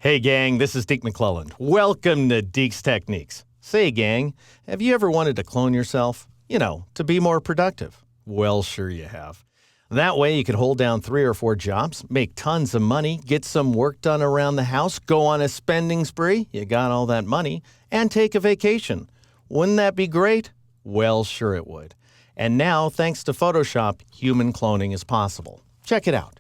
Hey gang, this is Deke McClelland. Welcome to Deke's Techniques. Say gang, have you ever wanted to clone yourself? You know, to be more productive? Well, sure you have. That way you could hold down 3 or 4 jobs, make tons of money, get some work done around the house, go on a spending spree, you got all that money, and take a vacation. Wouldn't that be great? Well, sure it would. And now, thanks to Photoshop, human cloning is possible. Check it out.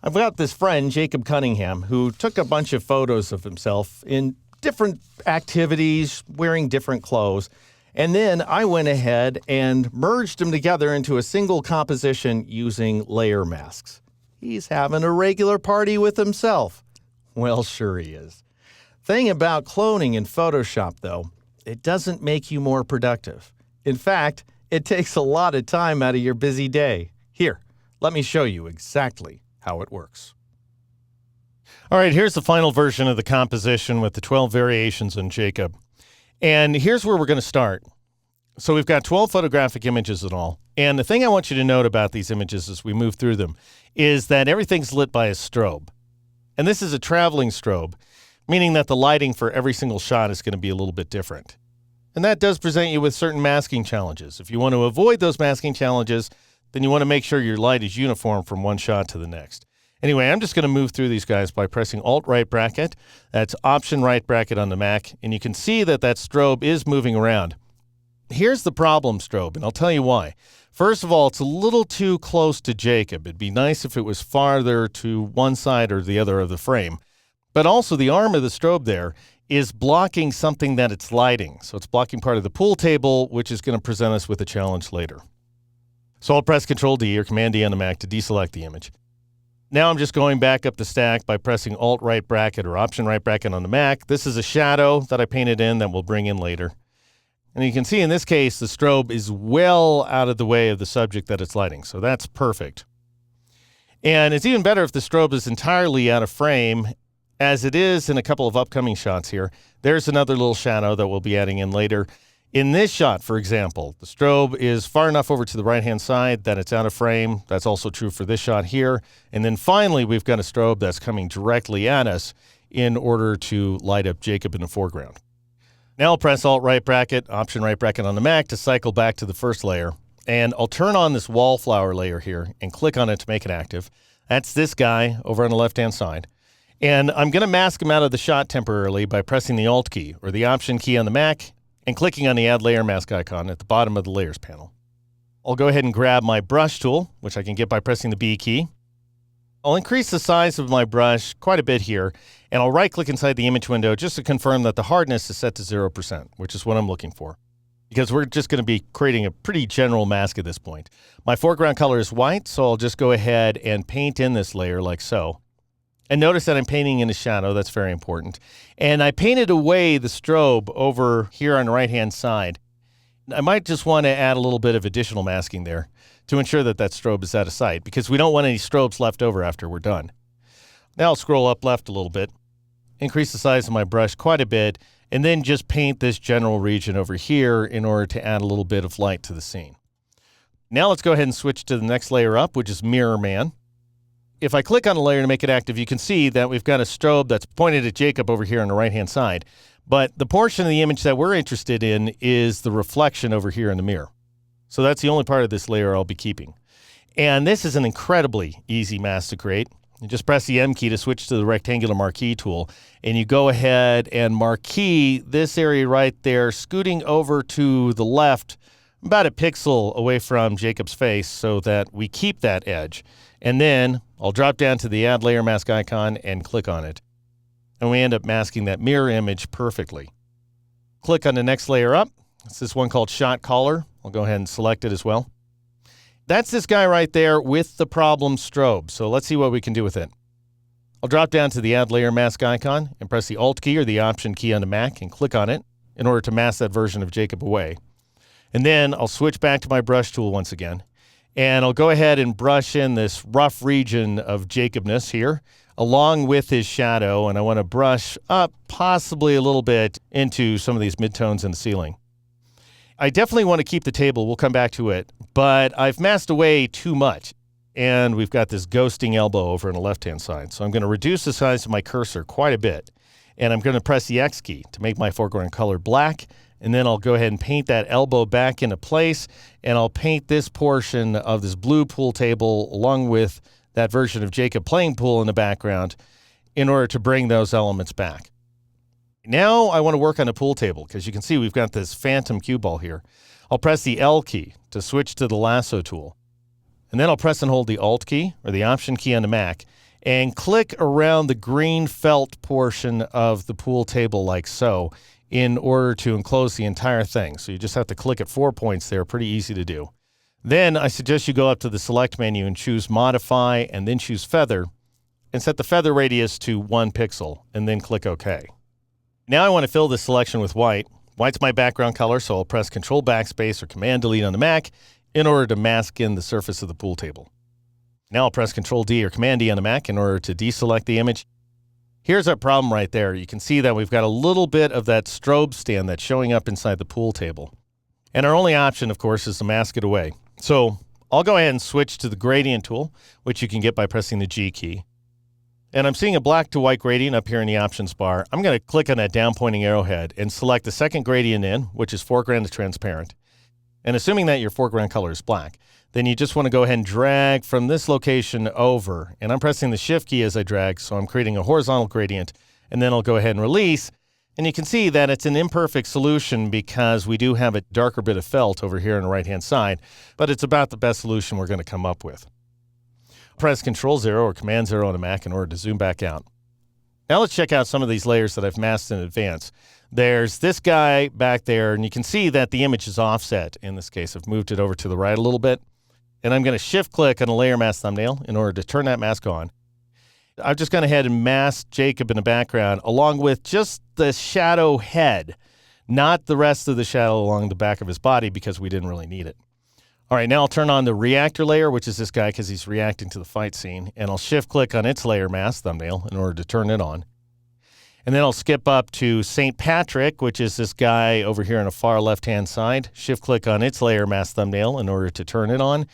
I've got this friend, Jacob Cunningham, who took a bunch of photos of himself in different activities, wearing different clothes. And then I went ahead and merged them together into a single composition using layer masks. He's having a regular party with himself. Well, sure he is. Thing about cloning in Photoshop, though, it doesn't make you more productive. In fact, it takes a lot of time out of your busy day. Here, let me show you exactly how it works. All right, here's the final version of the composition with the 12 variations in Jacob. And here's where we're going to start. So we've got 12 photographic images in all. And the thing I want you to note about these images as we move through them is that everything's lit by a strobe. And this is a traveling strobe, meaning that the lighting for every single shot is going to be a little bit different. And that does present you with certain masking challenges. If you want to avoid those masking challenges, then you want to make sure your light is uniform from one shot to the next. Anyway, I'm just going to move through these guys by pressing Alt-right bracket. That's Option-right bracket on the Mac, and you can see that that strobe is moving around. Here's the problem strobe, and I'll tell you why. First of all, it's a little too close to Jacob. It'd be nice if it was farther to one side or the other of the frame. But also the arm of the strobe there is blocking something that it's lighting. So it's blocking part of the pool table, which is going to present us with a challenge later. So I'll press Control-D or Command-D on the Mac to deselect the image. Now I'm just going back up the stack by pressing Alt-right bracket or Option-right bracket on the Mac. This is a shadow that I painted in that we'll bring in later. And you can see in this case, the strobe is well out of the way of the subject that it's lighting. So that's perfect. And it's even better if the strobe is entirely out of frame, as it is in a couple of upcoming shots here. There's another little shadow that we'll be adding in later. In this shot, for example, the strobe is far enough over to the right-hand side that it's out of frame. That's also true for this shot here. And then finally, we've got a strobe that's coming directly at us in order to light up Jacob in the foreground. Now I'll press Alt-right bracket, Option-right bracket on the Mac to cycle back to the first layer. And I'll turn on this wallflower layer here and click on it to make it active. That's this guy over on the left-hand side. And I'm going to mask him out of the shot temporarily by pressing the Alt key or the Option key on the Mac and clicking on the Add Layer Mask icon at the bottom of the Layers panel. I'll go ahead and grab my brush tool, which I can get by pressing the B key. I'll increase the size of my brush quite a bit here, and I'll right-click inside the image window just to confirm that the hardness is set to 0%, which is what I'm looking for, because we're just going to be creating a pretty general mask at this point. My foreground color is white, so I'll just go ahead and paint in this layer like so. And notice that I'm painting in a shadow. That's very important. And I painted away the strobe over here on the right-hand side. I might just want to add a little bit of additional masking there to ensure that that strobe is out of sight, because we don't want any strobes left over after we're done. Now I'll scroll up left a little bit, increase the size of my brush quite a bit, and then just paint this general region over here in order to add a little bit of light to the scene. Now let's go ahead and switch to the next layer up, which is Mirror Man. If I click on a layer to make it active, you can see that we've got a strobe that's pointed at Jacob over here on the right-hand side. But the portion of the image that we're interested in is the reflection over here in the mirror. So that's the only part of this layer I'll be keeping. And this is an incredibly easy mask to create. You just press the M key to switch to the rectangular marquee tool, and you go ahead and marquee this area right there, scooting over to the left about a pixel away from Jacob's face so that we keep that edge. And then I'll drop down to the Add Layer Mask icon and click on it. And we end up masking that mirror image perfectly. Click on the next layer up. It's this one called Shot Caller. I'll go ahead and select it as well. That's this guy right there with the problem strobe. So let's see what we can do with it. I'll drop down to the Add Layer Mask icon and press the Alt key or the Option key on the Mac and click on it in order to mask that version of Jacob away. And then I'll switch back to my brush tool once again. And I'll go ahead and brush in this rough region of Jacobness here, along with his shadow. And I want to brush up possibly a little bit into some of these midtones in the ceiling. I definitely want to keep the table. We'll come back to it. But I've masked away too much. and we've got this ghosting elbow over on the left-hand side. So I'm going to reduce the size of my cursor quite a bit, and I'm going to press the X key to make my foreground color black, and then I'll go ahead and paint that elbow back into place, and I'll paint this portion of this blue pool table along with that version of Jacob playing pool in the background in order to bring those elements back. Now I want to work on a pool table because you can see we've got this phantom cue ball here. I'll press the L key to switch to the lasso tool. And then I'll press and hold the Alt key or the Option key on the Mac and click around the green felt portion of the pool table like so in order to enclose the entire thing. So you just have to click at 4 points there, pretty easy to do. Then I suggest you go up to the Select menu and choose Modify and then choose Feather and set the feather radius to 1 pixel and then click OK. Now I want to fill this selection with white. White's my background color, so I'll press Control Backspace or Command Delete on the Mac in order to mask in the surface of the pool table. Now I'll press Control D or Command D on the Mac in order to deselect the image. Here's our problem right there. You can see that we've got a little bit of that strobe stand that's showing up inside the pool table. And our only option, of course, is to mask it away. So I'll go ahead and switch to the gradient tool, which you can get by pressing the G key. And I'm seeing a black to white gradient up here in the options bar. I'm going to click on that down pointing arrowhead and select the second gradient in, which is foreground to transparent. And assuming that your foreground color is black, then you just want to go ahead and drag from this location over. And I'm pressing the Shift key as I drag, so I'm creating a horizontal gradient. And then I'll go ahead and release. And you can see that it's an imperfect solution because we do have a darker bit of felt over here on the right-hand side, but it's about the best solution we're going to come up with. Press Control-0 or Command-0 on a Mac in order to zoom back out. Now let's check out some of these layers that I've masked in advance. There's this guy back there, and you can see that the image is offset. In this case, I've moved it over to the right a little bit. And I'm going to shift-click on a layer mask thumbnail in order to turn that mask on. I've just gone ahead and masked Jacob in the background along with just the shadow head, not the rest of the shadow along the back of his body because we didn't really need it. All right, now I'll turn on the reactor layer, which is this guy because he's reacting to the fight scene, and I'll shift-click on its layer mask thumbnail in order to turn it on. And then I'll skip up to St. Patrick, which is this guy over here on the far left-hand side. Shift-click on its layer mask thumbnail in order to turn it on.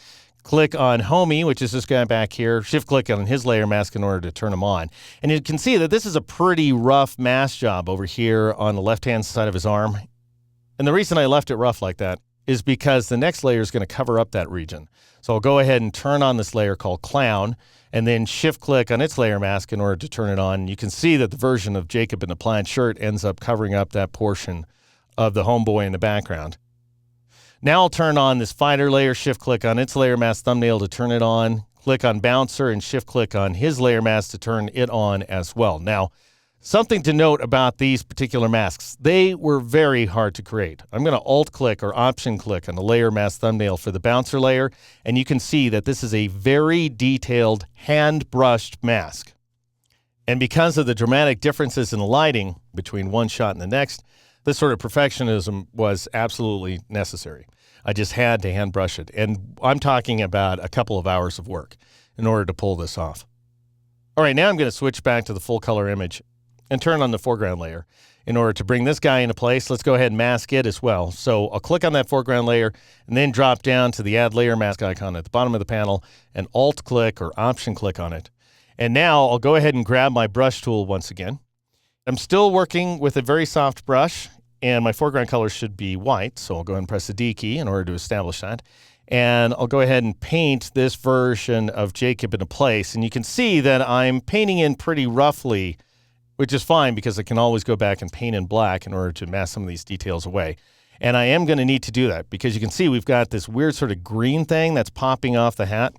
Click on Homie, which is this guy back here. Shift-click on his layer mask in order to turn him on. And you can see that this is a pretty rough mask job over here on the left-hand side of his arm. And the reason I left it rough like that is because the next layer is going to cover up that region. So I'll go ahead and turn on this layer called Clown, and then shift-click on its layer mask in order to turn it on. You can see that the version of Jacob in the plaid shirt ends up covering up that portion of the homeboy in the background. Now I'll turn on this fighter layer, shift-click on its layer mask thumbnail to turn it on, click on Bouncer, and shift-click on his layer mask to turn it on as well. Now, something to note about these particular masks, they were very hard to create. I'm going to Alt-click or Option-click on the layer mask thumbnail for the Bouncer layer, and you can see that this is a very detailed, hand-brushed mask. And because of the dramatic differences in the lighting between one shot and the next, this sort of perfectionism was absolutely necessary. I just had to hand brush it, and I'm talking about a couple of hours of work in order to pull this off. All right, now I'm going to switch back to the full-color image and turn on the foreground layer. In order to bring this guy into place, let's go ahead and mask it as well. So I'll click on that foreground layer and then drop down to the Add Layer Mask icon at the bottom of the panel and Alt-click or Option-click on it. And now I'll go ahead and grab my brush tool once again. I'm still working with a very soft brush, and my foreground color should be white, so I'll go ahead and press the D key in order to establish that. And I'll go ahead and paint this version of Jacob into place. And you can see that I'm painting in pretty roughly, which is fine because I can always go back and paint in black in order to mask some of these details away. And I am going to need to do that because you can see we've got this weird sort of green thing that's popping off the hat.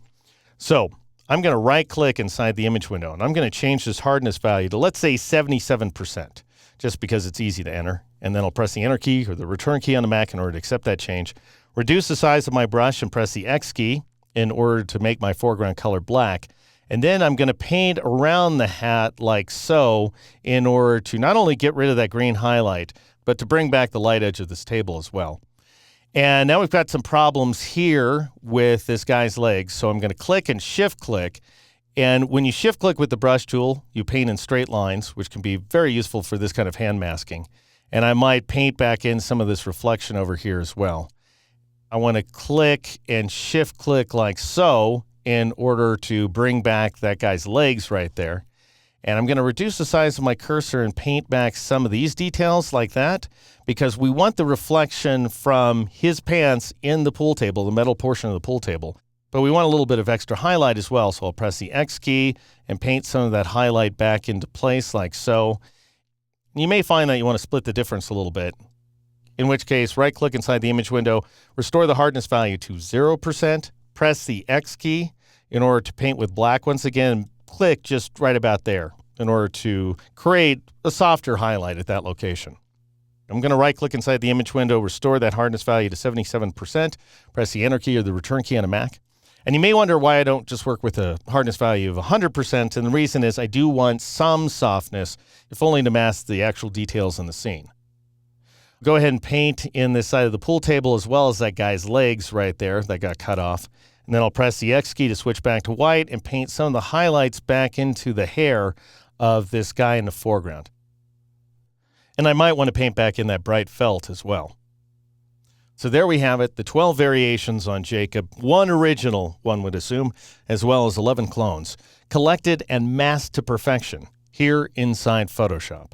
So I'm going to right-click inside the image window, and I'm going to change this hardness value to, let's say, 77%, just because it's easy to enter. And then I'll press the Enter key or the Return key on the Mac in order to accept that change. Reduce the size of my brush and press the X key in order to make my foreground color black. And then I'm going to paint around the hat like so in order to not only get rid of that green highlight, but to bring back the light edge of this table as well. And now we've got some problems here with this guy's legs. So I'm going to click and shift-click. And when you shift-click with the brush tool, you paint in straight lines, which can be very useful for this kind of hand masking. And I might paint back in some of this reflection over here as well. I want to click and shift-click like so in order to bring back that guy's legs right there. And I'm going to reduce the size of my cursor and paint back some of these details like that because we want the reflection from his pants in the pool table, the metal portion of the pool table. But we want a little bit of extra highlight as well. So I'll press the X key and paint some of that highlight back into place like so. You may find that you want to split the difference a little bit, in which case right-click inside the image window, restore the hardness value to 0%, press the X key in order to paint with black once again. Click just right about there in order to create a softer highlight at that location. I'm going to right-click inside the image window, restore that hardness value to 77%, press the Enter key or the Return key on a Mac. And you may wonder why I don't just work with a hardness value of 100%, and the reason is I do want some softness, if only to mask the actual details in the scene. Go ahead and paint in this side of the pool table as well as that guy's legs right there that got cut off. And then I'll press the X key to switch back to white and paint some of the highlights back into the hair of this guy in the foreground. And I might want to paint back in that bright felt as well. So there we have it, the 12 variations on Jacob, one original, one would assume, as well as 11 clones, collected and masked to perfection here inside Photoshop.